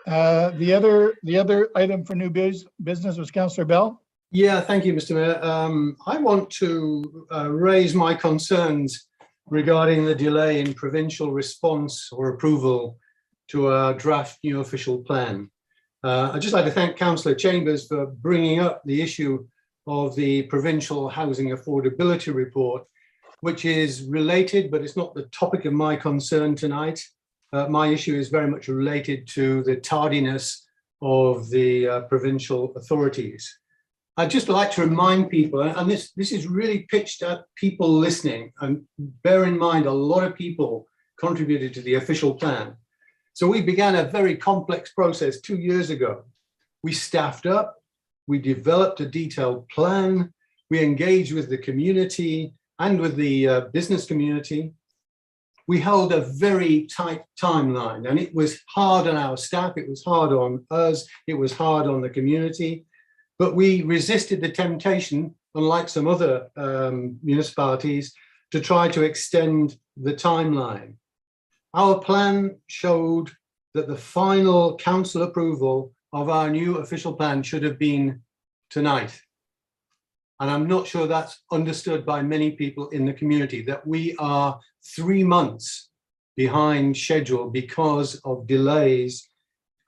The other item for new business was Councillor Bell. Yeah, thank you, Mr. Mayor. I want to raise my concerns regarding the delay in provincial response or approval to our draft new official plan. I'd just like to thank Councillor Chambers for bringing up the issue of the provincial housing affordability report, which is related, but it's not the topic of my concern tonight. My issue is very much related to the tardiness of the provincial authorities. I'd just like to remind people, and this is really pitched at people listening, and bear in mind a lot of people contributed to the official plan. So we began a very complex process 2 years ago. We staffed up, we developed a detailed plan, we engaged with the community and with the business community. We held a very tight timeline, and it was hard on our staff, it was hard on us, it was hard on the community, but we resisted the temptation, unlike some other municipalities, to try to extend the timeline. Our plan showed that the final council approval of our new official plan should have been tonight. And I'm not sure that's understood by many people in the community, that we are 3 months behind schedule because of delays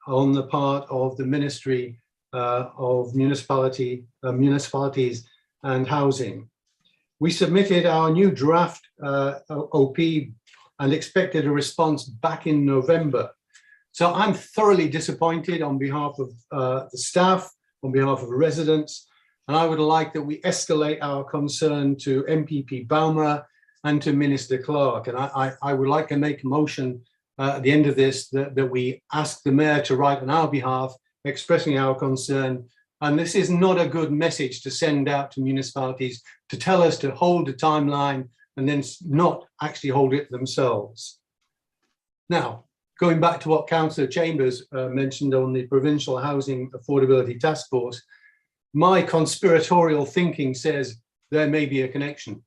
on the part of the Ministry of Municipalities and Housing. We submitted our new draft OP and expected a response back in November. So I'm thoroughly disappointed on behalf of the staff, on behalf of residents, and I would like that we escalate our concern to MPP Baumra and to Minister Clark. And I would like to make a motion at the end of this that we ask the mayor to write on our behalf, expressing our concern. And this is not a good message to send out to municipalities to tell us to hold a timeline and then not actually hold it themselves. Now, going back to what Councillor Chambers mentioned on the Provincial Housing Affordability Task Force, my conspiratorial thinking says there may be a connection.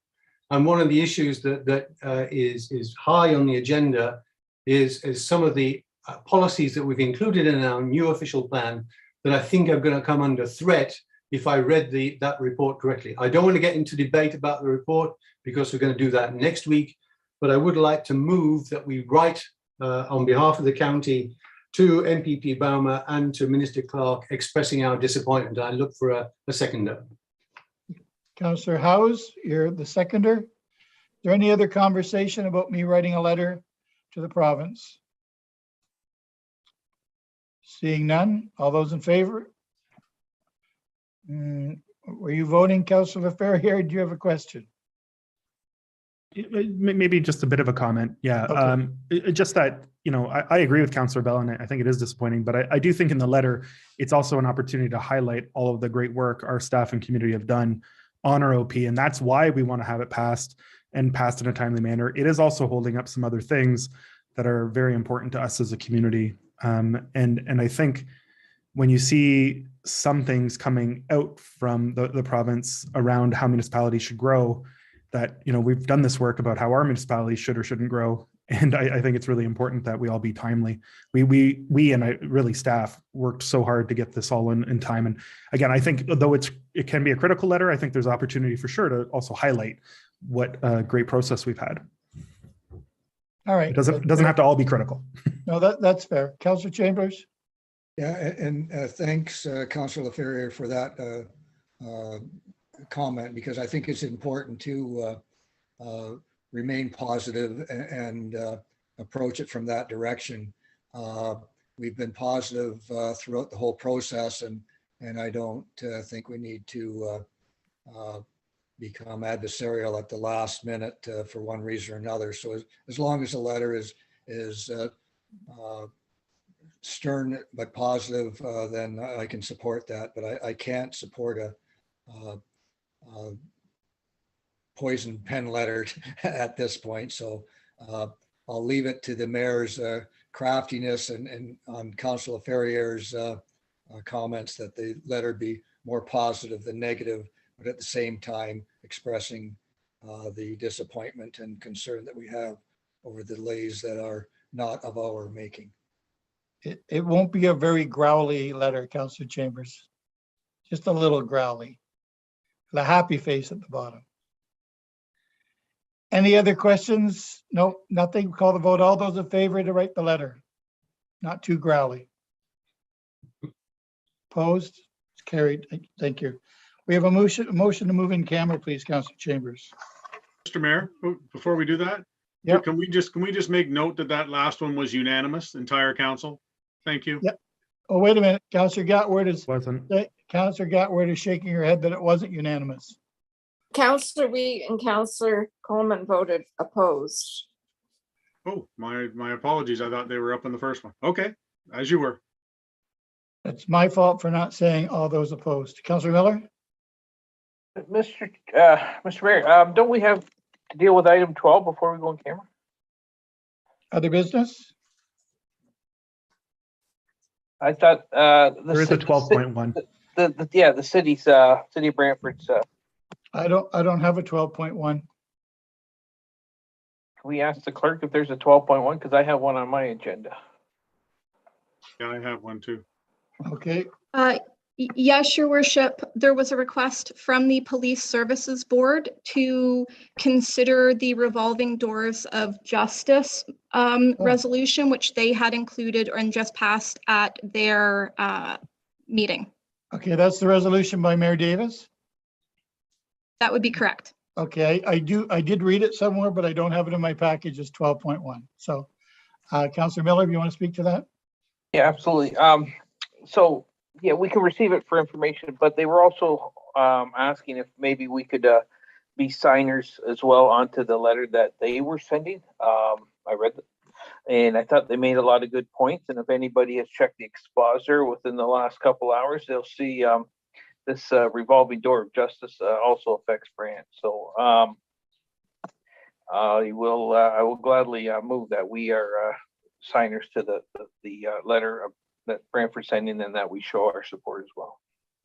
And one of the issues that is high on the agenda is some of the policies that we've included in our new official plan that I think are going to come under threat if I read that report correctly. I don't want to get into debate about the report because we're going to do that next week, but I would like to move that we write on behalf of the county to MPP Baumra and to Minister Clark expressing our disappointment. I look for a seconder. Councillor Howes, you're the seconder. Is there any other conversation about me writing a letter to the province? Seeing none, all those in favor? Were you voting, Councillor Ferrier? Do you have a question? Maybe just a bit of a comment. Yeah. Okay. Just that, I agree with Councillor Bell, and I think it is disappointing, but I do think in the letter, it's also an opportunity to highlight all of the great work our staff and community have done on our OP. And that's why we want to have it passed and passed in a timely manner. It is also holding up some other things that are very important to us as a community. And I think when you see some things coming out from the province around how municipalities should grow, that, we've done this work about how our municipality should or shouldn't grow. And I think it's really important that we all be timely. We and really staff worked so hard to get this all in time. And again, I think though it can be a critical letter, I think there's opportunity for sure to also highlight what a great process we've had. All right. It doesn't have to all be critical. No, that's fair. Councillor Chambers? Yeah, and thanks, Councillor Ferrier, for that comment, because I think it's important to remain positive and approach it from that direction. We've been positive throughout the whole process, and I don't think we need to become adversarial at the last minute for one reason or another. So as long as the letter is stern but positive, then I can support that. But I can't support a poison pen letter at this point. So I'll leave it to the mayor's craftiness and on Councillor Ferrier's comments that the letter be more positive than negative, but at the same time expressing the disappointment and concern that we have over the delays that are not of our making. It won't be a very growly letter, Councillor Chambers. Just a little growly. The happy face at the bottom. Any other questions? No, nothing. Call the vote. All those in favor to write the letter. Not too growly. Opposed? It's carried. Thank you. We have a motion to move in camera, please, Councillor Chambers. Mr. Mayor, before we do that, yep. Can we just make note that last one was unanimous, entire council? Thank you. Yep. Oh, wait a minute. Councillor Gatward is shaking her head that it wasn't unanimous. Councillor Wee and Councillor Coleman voted opposed. Oh, my apologies. I thought they were up on the first one. Okay, as you were. It's my fault for not saying all those opposed. Councillor Miller? Mr. Mayor, don't we have to deal with item 12 before we go on camera? Other business? I thought there is a 12.1. The city of Brantford's. I don't have a 12.1. Can we ask the clerk if there's a 12.1? Because I have one on my agenda. Yeah, I have one too. Okay, Yes, your worship, there was a request from the Police Services Board to consider the revolving doors of justice resolution, which they had included and just passed at their meeting. okay, that's the resolution by Mayor Davis. That would be correct. Okay, I did read it somewhere, but I don't have it in my package as 12.1. So, Councillor Miller, if you want to speak to that? Yeah, absolutely. So yeah, we can receive it for information, but they were also asking if maybe we could be signers as well onto the letter that they were sending. I read it, and I thought they made a lot of good points. And if anybody has checked the expositor within the last couple hours, they'll see this revolving door of justice also affects Brant. So I will gladly move that we are signers to the letter of that Brantford sending, and that we show our support as well.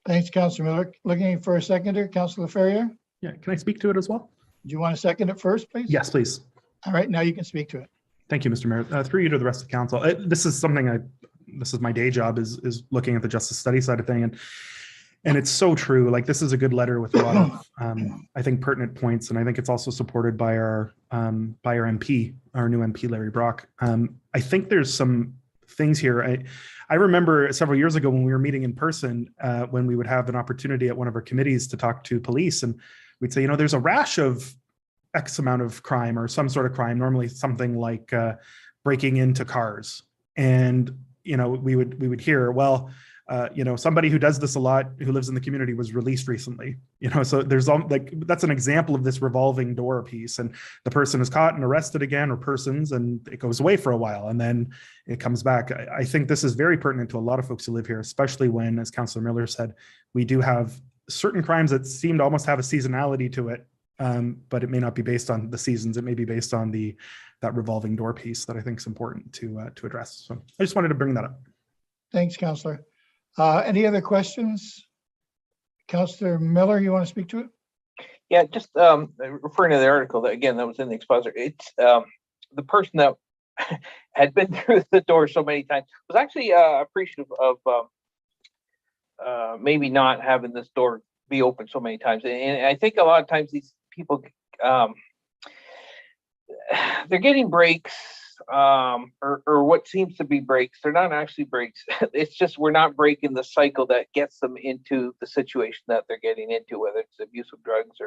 Thanks, Councillor Miller. Looking for a seconder, Councillor Ferrier. Yeah, can I speak to it as well? Do you want to second it first, please? Yes, please. All right, now you can speak to it. Thank you, Mr. Mayor. Through you to the rest of the council. This is something this is my day job is looking at the justice study side of thing. And it's so true. Like, this is a good letter with a lot of, I think, pertinent points. And I think it's also supported by our MP, our new MP, Larry Brock. I think there's some things here. I remember several years ago when we were meeting in person, when we would have an opportunity at one of our committees to talk to police, and we'd say, there's a rash of X amount of crime or some sort of crime, normally something like breaking into cars. And, we would hear, well, somebody who does this a lot, who lives in the community, was released recently. So there's that's an example of this revolving door piece, and the person is caught and arrested again, or persons, and it goes away for a while and then it comes back. I think this is very pertinent to a lot of folks who live here, especially when, as Councillor Miller said, we do have certain crimes that seem to almost have a seasonality to it, but it may not be based on the seasons. It may be based on that revolving door piece that I think is important to address. So I just wanted to bring that up. Thanks, Councillor. Any other questions? Councillor Miller, you want to speak to it? Yeah, just referring to the article that was in the expositor. It's the person that had been through the door so many times was actually appreciative of maybe not having this door be open so many times. And I think a lot of times these people they're getting breaks, or what seems to be breaks. They're not actually breaks. It's just we're not breaking the cycle that gets them into the situation that they're getting into, whether it's abuse of drugs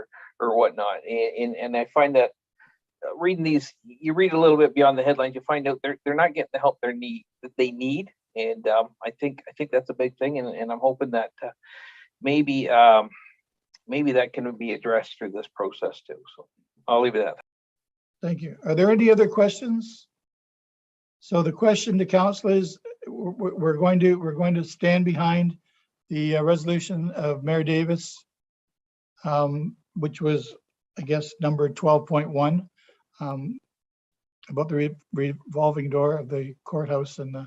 or whatnot. And I find that reading these, you read a little bit beyond the headlines, you find out they're not getting the help that they need. And I think that's a big thing. And I'm hoping that maybe that can be addressed through this process too. So I'll leave it at that. Thank you. Are there any other questions? So the question to council is, we're going to stand behind the resolution of Mayor Davis, which was, I guess, number 12.1, about the revolving door of the courthouse and the.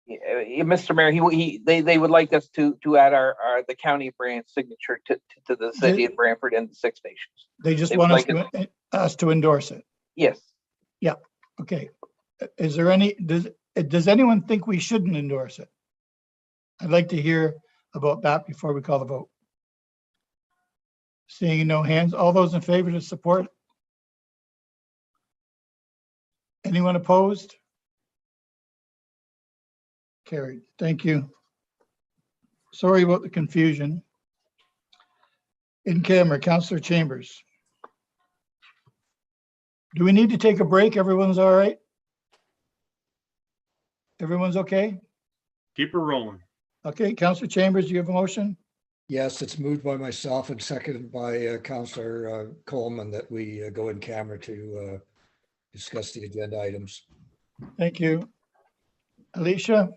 Mr. Mayor, they would like us to add the county Brant signature to the city of Brantford and the Six Nations. They just want us to endorse it. Yes. Yeah. Okay. Is there does anyone think we shouldn't endorse it? I'd like to hear about that before we call the vote. Seeing no hands, all those in favor to support? Anyone opposed? Carried. Thank you. Sorry about the confusion. In camera, Councillor Chambers. Do we need to take a break? Everyone's all right? Everyone's okay? Keep her rolling. Okay, Councillor Chambers, do you have a motion? Yes, it's moved by myself and seconded by Councillor Coleman that we go in camera to discuss the agenda items. Thank you. Alicia?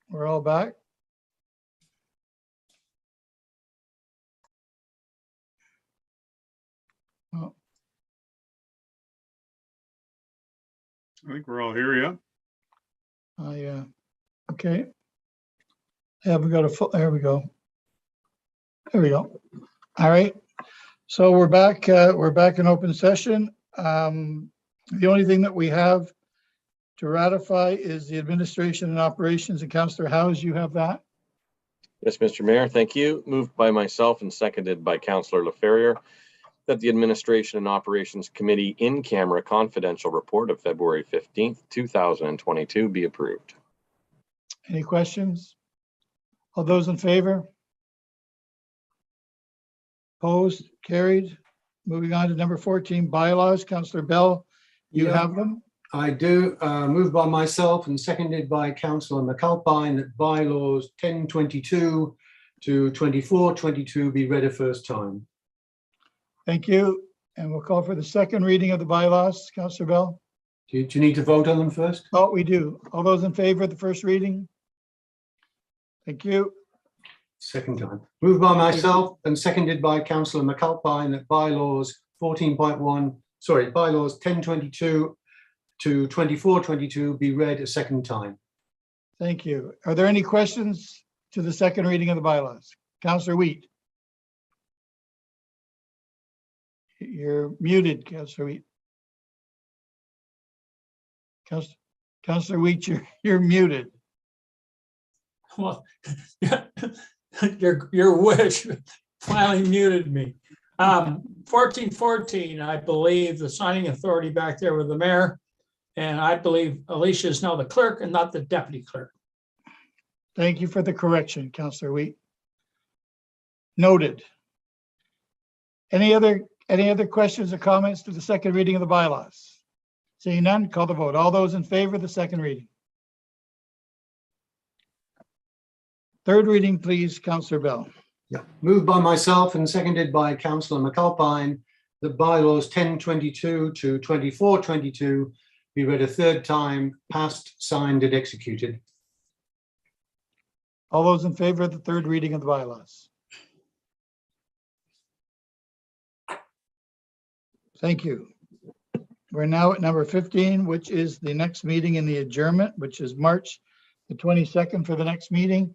We're all back. Oh, I think we're all here, yeah. yeah. Okay. Yeah, we got a full, there we go. There we go. All right. So we're back in open session. The only thing that we have to ratify is the administration and operations, and Councillor Howes, you have that? Yes, Mr. Mayor, thank you. Moved by myself and seconded by Councillor LaFerriere that the Administration and Operations Committee in-camera confidential report of February 15th, 2022 be approved. Any questions? All those in favor? Opposed? Carried. Moving on to number 14, bylaws. Councillor Bell, you Yeah. have them? I do, moved by myself and seconded by Councillor McAlpine that bylaws 1022 to 2422 be read a first time. Thank you. And we'll call for the second reading of the bylaws. Councillor Bell? Do you need to vote on them first? Oh, we do. All those in favor of the first reading? Thank you. Second time. Moved by myself and seconded by Councillor McAlpine that bylaws 14.1, sorry, bylaws 1022 to 2422 be read a second time. Thank you. Are there any questions to the second reading of the bylaws? Councillor Wheat? You're muted, Councillor Wheat. Councillor Wheat, you're muted. Well, your wish finally muted me. 1414, I believe the signing authority back there with the mayor. And I believe Alicia is now the clerk and not the deputy clerk. Thank you for the correction, Councillor Wheat. Noted. Any other questions or comments to the second reading of the bylaws? Seeing none, call the vote. All those in favor of the second reading? Third reading, please, Councillor Bell. Yeah. Moved by myself and seconded by Councillor McAlpine that bylaws 1022 to 2422 be read a third time, passed, signed, and executed. All those in favor of the third reading of the bylaws? Thank you. We're now at number 15, which is the next meeting in the adjournment, which is March the 22nd for the next meeting.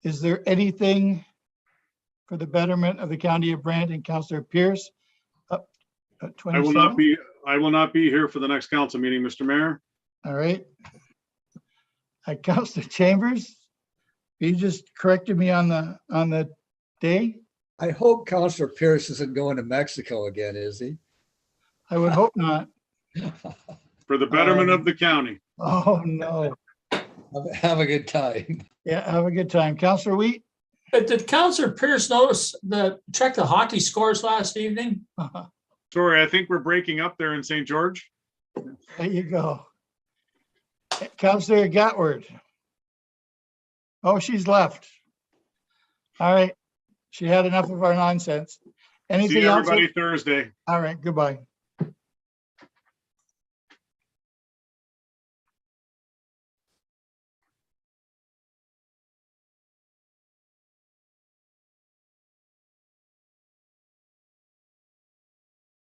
Is there anything for the betterment of the County of Brant and Councillor Pierce? Up at 27? I will not be here for the next council meeting, Mr. Mayor. All right. Councillor Chambers, you just corrected me on the day. I hope Councillor Pierce isn't going to Mexico again, is he? I would hope not. For the betterment of the county. Oh, no. Have a good time. Yeah, have a good time. Councillor Wheat? Did Councillor Pierce notice check the hockey scores last evening? Sorry, I think we're breaking up there in St. George. There you go. Councillor Gatward. Oh, she's left. All right. She had enough of our nonsense. See Anything else? everybody Thursday. All right, goodbye.